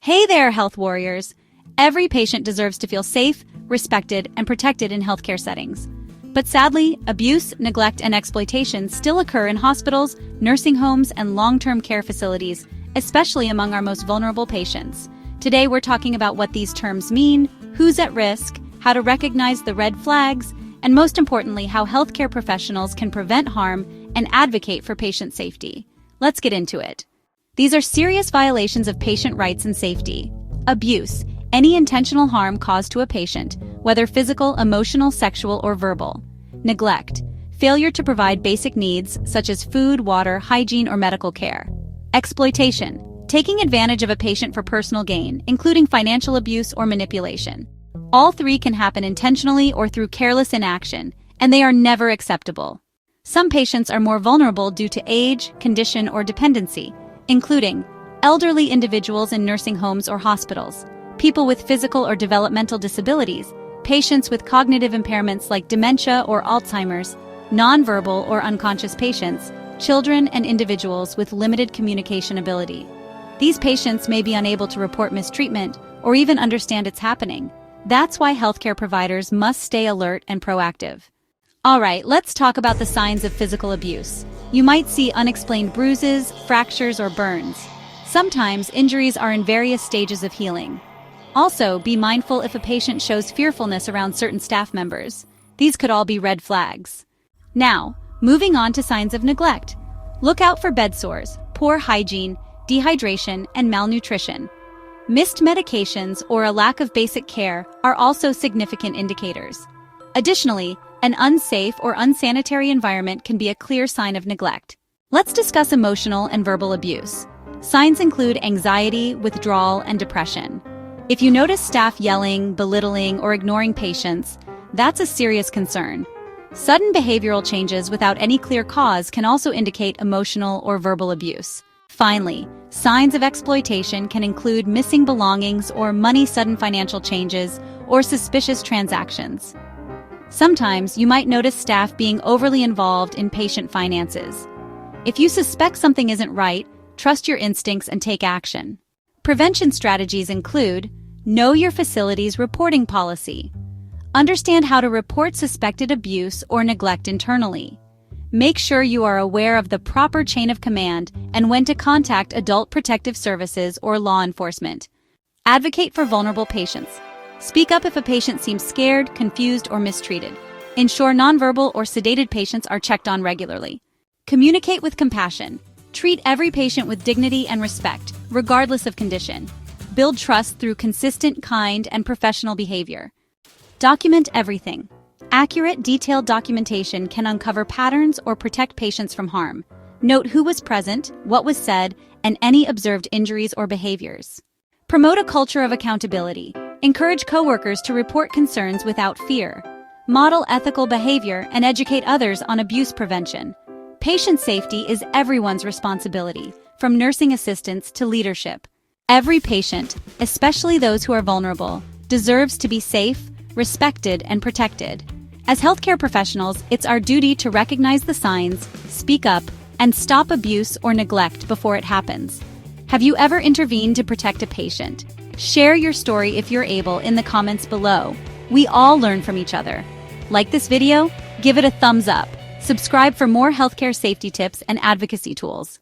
Hey there, health warriors! Every patient deserves to feel safe, respected, and protected in healthcare settings. But sadly, abuse, neglect, and exploitation still occur in hospitals, nursing homes, and long-term care facilities, especially among our most vulnerable patients. Today, we're talking about what these terms mean, who's at risk, how to recognize the red flags, and most importantly, how healthcare professionals can prevent harm and advocate for patient safety. Let's get into it. These are serious violations of patient rights and safety. Abuse, any intentional harm caused to a patient, whether physical, emotional, sexual, or verbal. Neglect, failure to provide basic needs such as food, water, hygiene, or medical care. Exploitation, taking advantage of a patient for personal gain, including financial abuse or manipulation. All three can happen intentionally or through careless inaction, and they are never acceptable. Some patients are more vulnerable due to age, condition, or dependency, including elderly individuals in nursing homes or hospitals, people with physical or developmental disabilities, patients with cognitive impairments like dementia or Alzheimer's, nonverbal or unconscious patients, children, and individuals with limited communication ability. These patients may be unable to report mistreatment or even understand it's happening. That's why healthcare providers must stay alert and proactive. Alright, let's talk about the signs of physical abuse. You might see unexplained bruises, fractures, or burns. Sometimes injuries are in various stages of healing. Also, be mindful if a patient shows fearfulness around certain staff members. These could all be red flags. Now, moving on to signs of neglect. Look out for bed sores, poor hygiene, dehydration, and malnutrition. Missed medications or a lack of basic care are also significant indicators. Additionally, an unsafe or unsanitary environment can be a clear sign of neglect. Let's discuss emotional and verbal abuse. Signs include anxiety, withdrawal, and depression. If you notice staff yelling, belittling, or ignoring patients, that's a serious concern. Sudden behavioral changes without any clear cause can also indicate emotional or verbal abuse. Finally, signs of exploitation can include missing belongings or sudden financial changes, or suspicious transactions. Sometimes you might notice staff being overly involved in patient finances. If you suspect something isn't right, trust your instincts and take action. Prevention strategies include: know your facility's reporting policy. Understand how to report suspected abuse or neglect internally. Make sure you are aware of the proper chain of command and when to contact adult protective services or law enforcement. Advocate for vulnerable patients. Speak up if a patient seems scared, confused, or mistreated. Ensure nonverbal or sedated patients are checked on regularly. Communicate with compassion. Treat every patient with dignity and respect, regardless of condition. Build trust through consistent, kind, and professional behavior. Document everything. Accurate, detailed documentation can uncover patterns or protect patients from harm. Note who was present, what was said, and any observed injuries or behaviors. Promote a culture of accountability. Encourage coworkers to report concerns without fear. Model ethical behavior and educate others on abuse prevention. Patient safety is everyone's responsibility, from nursing assistants to leadership. Every patient, especially those who are vulnerable, deserves to be safe, respected, and protected. As healthcare professionals, it's our duty to recognize the signs, speak up, and stop abuse or neglect before it happens. Have you ever intervened to protect a patient? Share your story if you're able in the comments below. We all learn from each other. Like this video? Give it a thumbs up. Subscribe for more healthcare safety tips and advocacy tools.